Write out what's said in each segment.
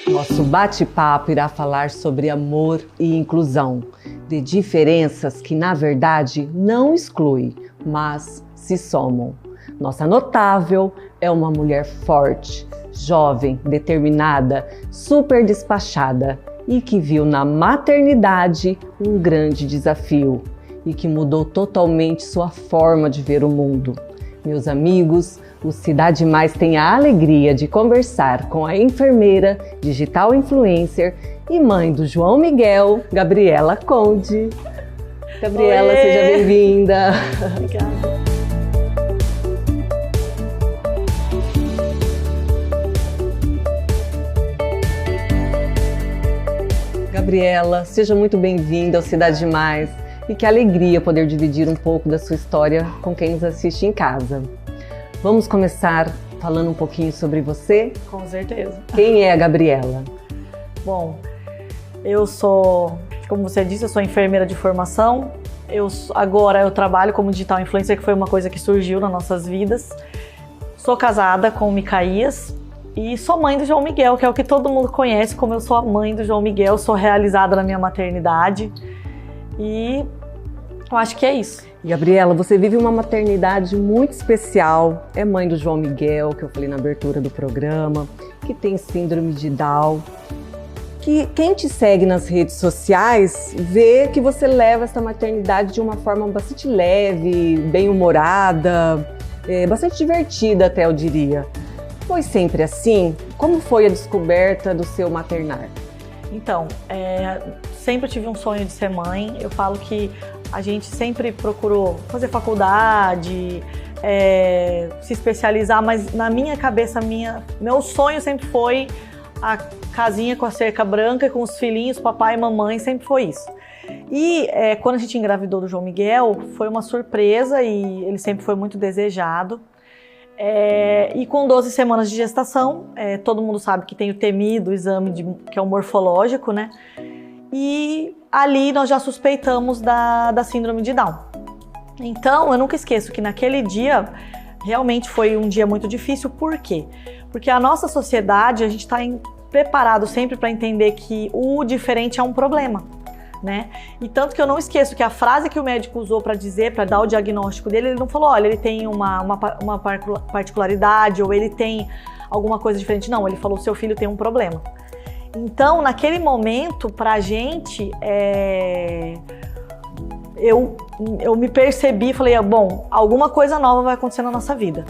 Nosso bate-papo irá falar sobre amor e inclusão, de diferenças que, na verdade, não excluem, mas se somam. Nossa notável é uma mulher forte, jovem, determinada, super despachada e que viu na maternidade um grande desafio e que mudou totalmente sua forma de ver o mundo. Meus amigos, o Cidade Mais tem a alegria de conversar com a enfermeira, digital influencer e mãe do João Miguel, Gabriela Conde. Gabriela, Oiê! seja bem-vinda. Obrigada. Gabriela, seja muito bem-vinda ao Cidade Mais e que alegria poder dividir um pouco da sua história com quem nos assiste em casa. Vamos começar falando um pouquinho sobre você? Com certeza. Quem é a Gabriela? Bom, eu sou, como você disse, eu sou enfermeira de formação. Agora eu trabalho como digital influencer, que foi uma coisa que surgiu nas nossas vidas. Sou casada com o Micaías e sou mãe do João Miguel, que é o que todo mundo conhece como eu sou a mãe do João Miguel. Sou realizada na minha maternidade e eu acho que é isso. Gabriela, você vive uma maternidade muito especial, é mãe do João Miguel, que eu falei na abertura do programa, que tem síndrome de Down. Que quem te segue nas redes sociais vê que você leva essa maternidade de uma forma bastante leve, bem-humorada, bastante divertida até, eu diria. Foi sempre assim? Como foi a descoberta do seu maternar? Então, sempre tive um sonho de ser mãe. Eu falo que a gente sempre procurou fazer faculdade, se especializar, mas na minha cabeça, meu sonho sempre foi a casinha com a cerca branca, com os filhinhos, papai e mamãe, sempre foi isso. E quando a gente engravidou do João Miguel, foi uma surpresa e ele sempre foi muito desejado. E com 12 semanas de gestação, todo mundo sabe que tem o temido exame que é o morfológico, né? E ali nós já suspeitamos da síndrome de Down. Então, eu nunca esqueço que naquele dia, realmente foi um dia muito difícil. Por quê? Porque a nossa sociedade, a gente está preparado sempre para entender que o diferente é um problema, né? E tanto que eu não esqueço que a frase que o médico usou para dar o diagnóstico dele, ele não falou, olha, ele tem uma particularidade ou ele tem alguma coisa diferente. Não, ele falou, seu filho tem um problema. Então, naquele momento, pra gente, eu me percebi e falei, bom, alguma coisa nova vai acontecer na nossa vida.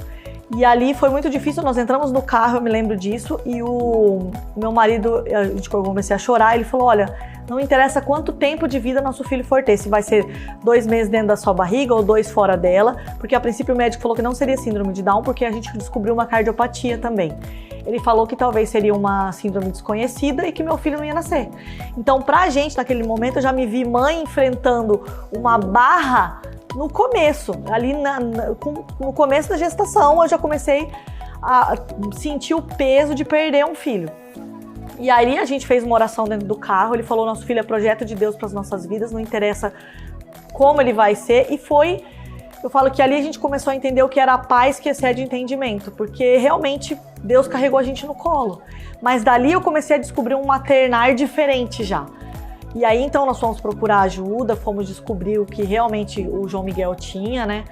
E ali foi muito difícil, nós entramos no carro, eu me lembro disso, e o meu marido, eu comecei a chorar, ele falou, olha, não interessa quanto tempo de vida nosso filho for ter, se vai ser 2 meses dentro da sua barriga ou 2 fora dela, porque a princípio o médico falou que não seria síndrome de Down, porque a gente descobriu uma cardiopatia também. Ele falou que talvez seria uma síndrome desconhecida e que meu filho não ia nascer. Então, pra gente, naquele momento, eu já me vi mãe enfrentando uma barra no começo. Ali no começo da gestação, eu já comecei a sentir o peso de perder um filho. E aí a gente fez uma oração dentro do carro, ele falou, nosso filho é projeto de Deus para as nossas vidas, não interessa como ele vai ser, e foi... Eu falo que ali a gente começou a entender o que era a paz que excede entendimento, porque realmente Deus carregou a gente no colo. Mas dali eu comecei a descobrir um maternar diferente já. E aí então nós fomos procurar ajuda, fomos descobrir o que realmente o João Miguel tinha, né?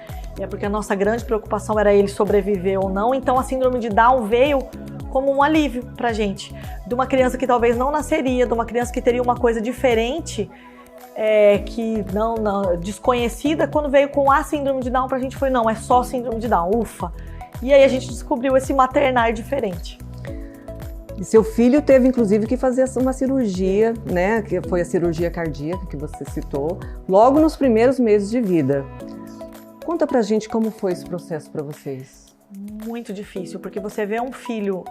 Porque a nossa grande preocupação era ele sobreviver ou não. Então a síndrome de Down veio como um alívio pra gente. De uma criança que talvez não nasceria, de uma criança que teria uma coisa diferente, que não desconhecida, quando veio com a síndrome de Down, pra gente foi, não, é só síndrome de Down, ufa. E aí a gente descobriu esse maternar diferente. E seu filho teve, inclusive, que fazer uma cirurgia, né? Que foi a cirurgia cardíaca que você citou, logo nos primeiros meses de vida. Conta pra gente como foi esse processo pra vocês. Muito difícil, porque você vê um filho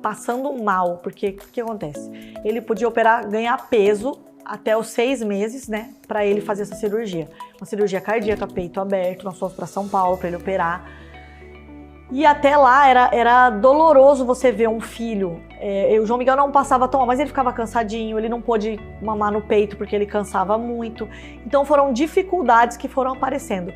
passando mal, porque o que acontece? Ele podia operar, ganhar peso até os 6 meses, né, para ele fazer essa cirurgia. Uma cirurgia cardíaca, peito aberto, nós fomos para São Paulo para ele operar. E até lá era doloroso você ver um filho. O João Miguel não passava tão mal, mas ele ficava cansadinho, ele não pôde mamar no peito porque ele cansava muito. Então foram dificuldades que foram aparecendo.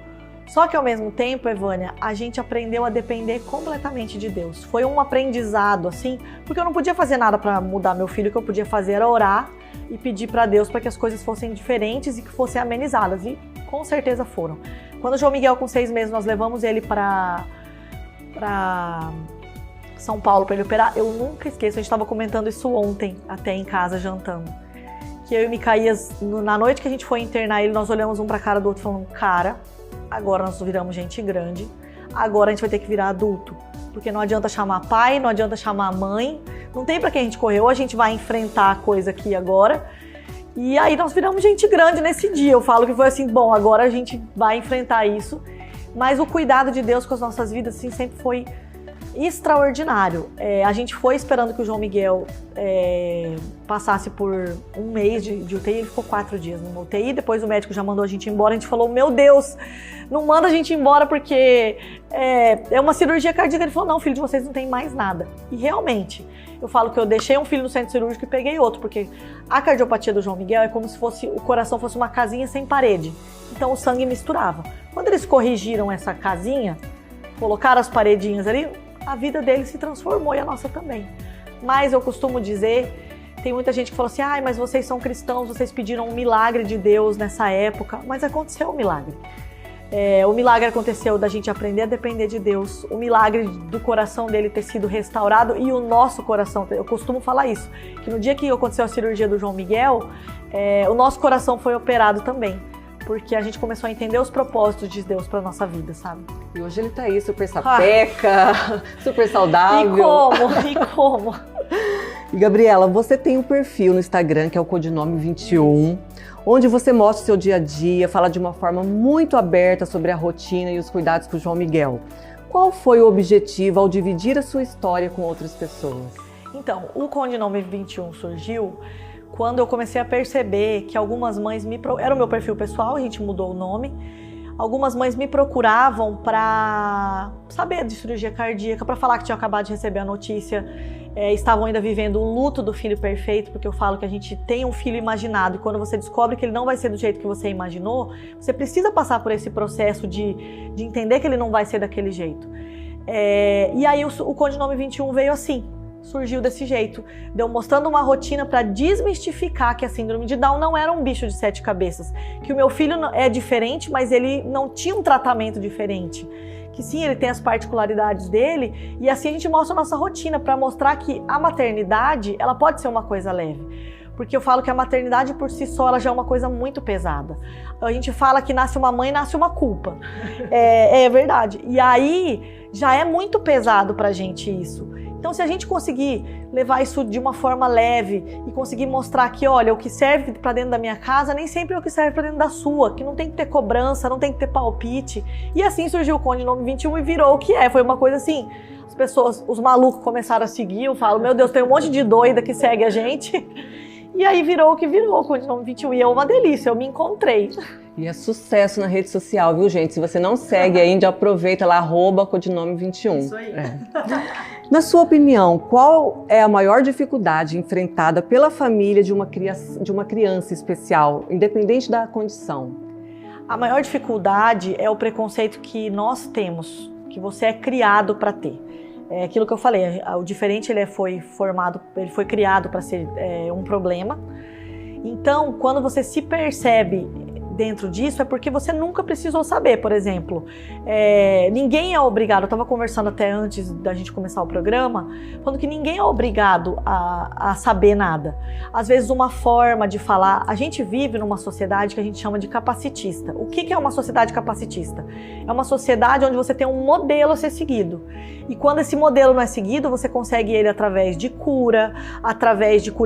Só que ao mesmo tempo, Evânia, a gente aprendeu a depender completamente de Deus. Foi um aprendizado, assim, porque eu não podia fazer nada para mudar meu filho. O que eu podia fazer era orar e pedir para Deus para que as coisas fossem diferentes e que fossem amenizadas. E com certeza foram. Quando o João Miguel, com 6 meses, nós levamos ele para São Paulo para ele operar, eu nunca esqueço, a gente estava comentando isso ontem, até em casa, jantando. Que eu e Micaías, na noite que a gente foi internar ele, nós olhamos um pra cara do outro falando, cara, agora nós viramos gente grande, agora a gente vai ter que virar adulto. Porque não adianta chamar pai, não adianta chamar mãe, não tem pra quem a gente correr, ou a gente vai enfrentar a coisa aqui agora. E aí nós viramos gente grande nesse dia, eu falo que foi assim, bom, agora a gente vai enfrentar isso. Mas o cuidado de Deus com as nossas vidas, assim, sempre foi extraordinário. A gente foi esperando que o João Miguel passasse por um mês de UTI, ele ficou 4 dias no UTI, depois o médico já mandou a gente embora, a gente falou, meu Deus, não manda a gente embora porque é uma cirurgia cardíaca. Ele falou, não, filho de vocês não tem mais nada. E realmente, eu falo que eu deixei um filho no centro cirúrgico e peguei outro, porque a cardiopatia do João Miguel é como se o coração fosse uma casinha sem parede, então o sangue misturava. Quando eles corrigiram essa casinha, colocaram as paredinhas ali, a vida dele se transformou e a nossa também. Mas eu costumo dizer, tem muita gente que fala assim, mas vocês são cristãos, vocês pediram um milagre de Deus nessa época, mas aconteceu um milagre. O milagre aconteceu da gente aprender a depender de Deus, o milagre do coração dele ter sido restaurado e o nosso coração, eu costumo falar isso, que no dia que aconteceu a cirurgia do João Miguel, o nosso coração foi operado também. Porque a gente começou a entender os propósitos de Deus para nossa vida, sabe? E hoje ele tá aí, super sapeca, super saudável. E como? E Gabriela, você tem um perfil no Instagram, que é o Codinome 21, onde você mostra o seu dia a dia, fala de uma forma muito aberta sobre a rotina e os cuidados com o João Miguel. Qual foi o objetivo ao dividir a sua história com outras pessoas? Então, o Codinome 21 surgiu quando eu comecei a perceber que algumas mães era o meu perfil pessoal, a gente mudou o nome. Algumas mães me procuravam para saber de cirurgia cardíaca, para falar que tinham acabado de receber a notícia, estavam ainda vivendo o luto do filho perfeito, porque eu falo que a gente tem um filho imaginado e quando você descobre que ele não vai ser do jeito que você imaginou, você precisa passar por esse processo de entender que ele não vai ser daquele jeito. E aí o Codinome 21 veio assim. Surgiu desse jeito, deu mostrando uma rotina para desmistificar que a síndrome de Down não era um bicho de 7 cabeças, que o meu filho é diferente, mas ele não tinha um tratamento diferente, que sim, ele tem as particularidades dele, e assim a gente mostra a nossa rotina para mostrar que a maternidade, ela pode ser uma coisa leve, porque eu falo que a maternidade por si só, ela já é uma coisa muito pesada. A gente fala que nasce uma mãe, nasce uma culpa, é verdade, e aí já é muito pesado pra gente isso. Então, se a gente conseguir levar isso de uma forma leve e conseguir mostrar que, olha, o que serve para dentro da minha casa nem sempre é o que serve para dentro da sua, que não tem que ter cobrança, não tem que ter palpite. E assim surgiu o Codinome 21 e virou o que é. Foi uma coisa assim, as pessoas, os malucos começaram a seguir, eu falo, meu Deus, tem um monte de doida que segue a gente. E aí virou o que virou o Codinome 21 e é uma delícia, eu me encontrei. E é sucesso na rede social, viu, gente? Se você não segue ainda, aproveita lá, @Codinome 21. Isso aí. Na sua opinião, qual é a maior dificuldade enfrentada pela família de uma criança especial, independente da condição? A maior dificuldade é o preconceito que nós temos, que você é criado para ter. É aquilo que eu falei, o diferente ele foi criado para ser um problema. Então, quando você se percebe dentro disso, é porque você nunca precisou saber, por exemplo. Ninguém é obrigado, eu estava conversando até antes da gente começar o programa, falando que ninguém é obrigado a saber nada. Às vezes uma forma de falar, a gente vive numa sociedade que a gente chama de capacitista. O que é uma sociedade capacitista? É uma sociedade onde você tem um modelo a ser seguido. E quando esse modelo não é seguido, você consegue ele através de cura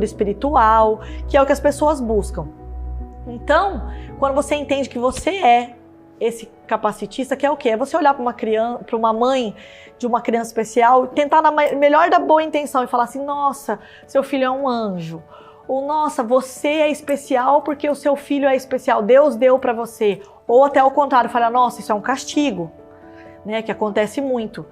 espiritual, que é o que as pessoas buscam. Então, quando você entende que você é esse capacitista, que é o quê? É você olhar para uma mãe de uma criança especial, tentar na melhor da boa intenção e falar assim, nossa, seu filho é um anjo. Ou, nossa, você é especial porque o seu filho é especial, Deus deu para você. Ou até ao contrário, falar, nossa, isso é um castigo, né? Que acontece muito.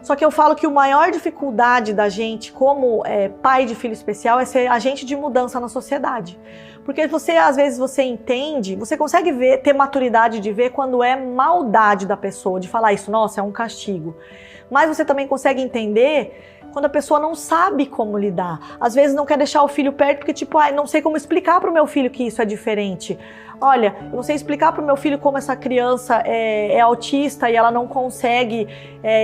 Só que eu falo que a maior dificuldade da gente como pai de filho especial é ser agente de mudança na sociedade. Porque às vezes você entende, você consegue ter maturidade de ver quando é maldade da pessoa, de falar isso, nossa, é um castigo. Mas você também consegue entender quando a pessoa não sabe como lidar. Às vezes não quer deixar o filho perto porque não sei como explicar para o meu filho que isso é diferente. Olha, eu não sei explicar para o meu filho como essa criança é autista e ela não consegue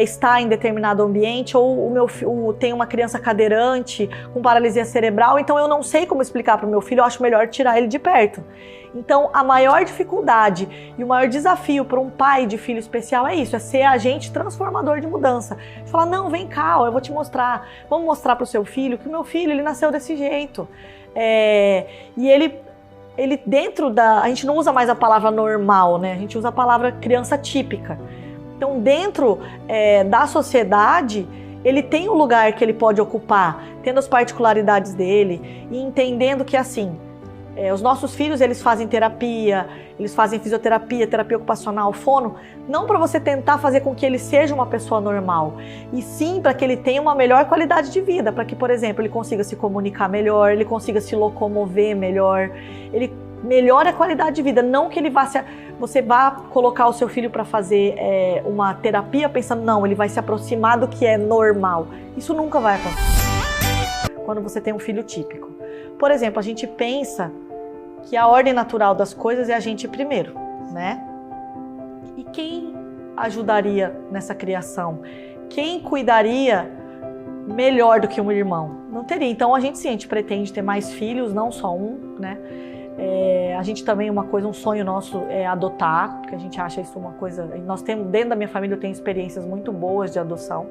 estar em determinado ambiente, ou tem uma criança cadeirante com paralisia cerebral, então eu não sei como explicar para o meu filho, eu acho melhor tirar ele de perto. Então, a maior dificuldade e o maior desafio para um pai de filho especial é isso, é ser agente transformador de mudança. Falar, não, vem cá, eu vou te mostrar, vamos mostrar para o seu filho que o meu filho, ele nasceu desse jeito. E ele dentro a gente não usa mais a palavra normal, né? A gente usa a palavra criança típica. Então, dentro da sociedade, ele tem um lugar que ele pode ocupar, tendo as particularidades dele e entendendo que, assim, os nossos filhos, eles fazem terapia, eles fazem fisioterapia, terapia ocupacional, fono, não para você tentar fazer com que ele seja uma pessoa normal, e sim para que ele tenha uma melhor qualidade de vida, para que, por exemplo, ele consiga se comunicar melhor, ele consiga se locomover melhor, ele melhore a qualidade de vida, não que você vá colocar o seu filho para fazer uma terapia pensando, não, ele vai se aproximar do que é normal. Isso nunca vai acontecer quando você tem um filho típico. Por exemplo, a gente pensa que a ordem natural das coisas é a gente primeiro, né? E quem ajudaria nessa criação? Quem cuidaria melhor do que um irmão? Não teria. Então a gente pretende ter mais filhos, não só um, né? A gente também, um sonho nosso é adotar, porque a gente acha isso uma coisa... Nós temos, dentro da minha família, eu tenho experiências muito boas de adoção.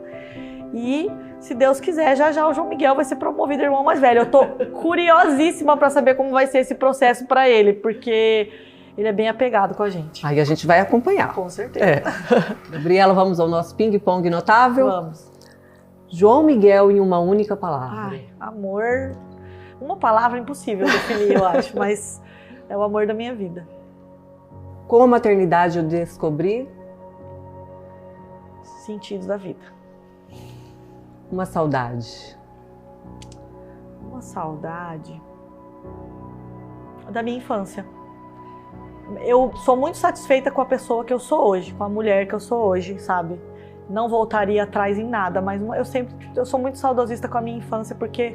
E, se Deus quiser, já o João Miguel vai ser promovido irmão mais velho. Eu tô curiosíssima para saber como vai ser esse processo para ele, porque ele é bem apegado com a gente. Aí a gente vai acompanhar. Com certeza. Gabriela, vamos ao nosso ping-pong notável? Vamos. João Miguel em uma única palavra. Ai, amor... Uma palavra impossível definir, eu acho, mas é o amor da minha vida. Com a maternidade eu descobri? Sentidos da vida. Uma saudade. Uma saudade da minha infância. Eu sou muito satisfeita com a pessoa que eu sou hoje, com a mulher que eu sou hoje, sabe? Não voltaria atrás em nada, mas eu sou muito saudosista com a minha infância, porque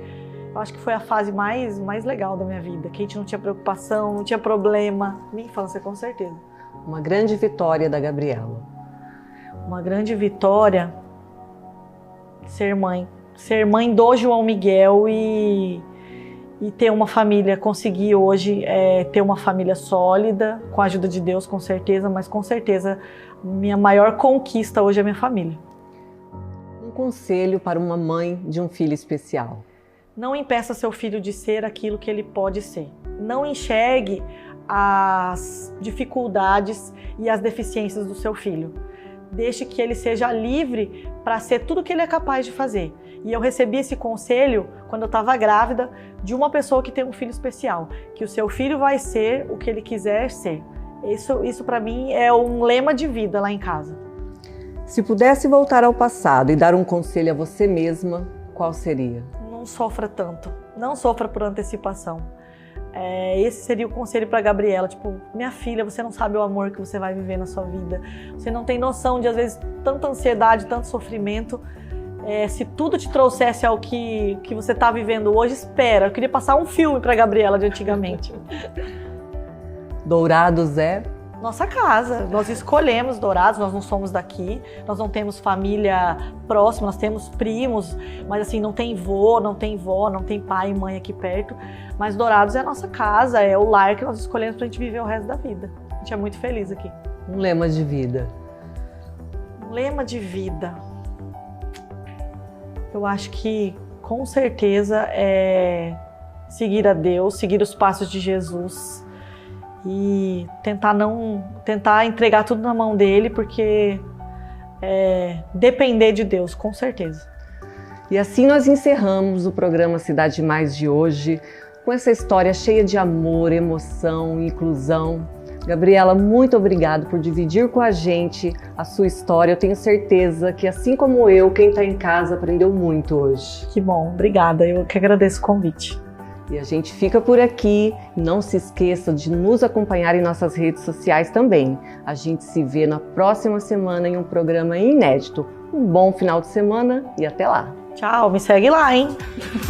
eu acho que foi a fase mais legal da minha vida, que a gente não tinha preocupação, não tinha problema. Minha infância, com certeza. Uma grande vitória da Gabriela. Uma grande vitória, ser mãe. Ser mãe do João Miguel e ter uma família, conseguir hoje ter uma família sólida, com a ajuda de Deus, com certeza, mas com certeza minha maior conquista hoje é a minha família. Um conselho para uma mãe de um filho especial. Não impeça seu filho de ser aquilo que ele pode ser. Não enxergue as dificuldades e as deficiências do seu filho. Deixe que ele seja livre para ser tudo o que ele é capaz de fazer. E eu recebi esse conselho quando eu estava grávida de uma pessoa que tem um filho especial, que o seu filho vai ser o que ele quiser ser. Isso para mim é um lema de vida lá em casa. Se pudesse voltar ao passado e dar um conselho a você mesma, qual seria? Não sofra tanto, não sofra por antecipação. Esse seria o conselho para Gabriela, tipo, minha filha, você não sabe o amor que você vai viver na sua vida, você não tem noção de, às vezes, tanta ansiedade, tanto sofrimento. Se tudo te trouxesse ao que você está vivendo hoje, espera. Eu queria passar um filme para Gabriela de antigamente. Dourados é? Nossa casa, nós escolhemos Dourados, nós não somos daqui, nós não temos família próxima, nós temos primos, mas assim, não tem vô, não tem vó, não tem pai e mãe aqui perto, mas Dourados é a nossa casa, é o lar que nós escolhemos pra gente viver o resto da vida. A gente é muito feliz aqui. Um lema de vida. Um lema de vida. Eu acho que, com certeza, é seguir a Deus, seguir os passos de Jesus, e tentar entregar tudo na mão dele, porque depender de Deus, com certeza. E assim nós encerramos o programa Cidade Mais de hoje, com essa história cheia de amor, emoção, inclusão, Gabriela, muito obrigada por dividir com a gente a sua história. Eu tenho certeza que, assim como eu, quem está em casa aprendeu muito hoje. Que bom, obrigada. Eu que agradeço o convite. E a gente fica por aqui. Não se esqueça de nos acompanhar em nossas redes sociais também. A gente se vê na próxima semana em um programa inédito. Um bom final de semana e até lá. Tchau, me segue lá, hein?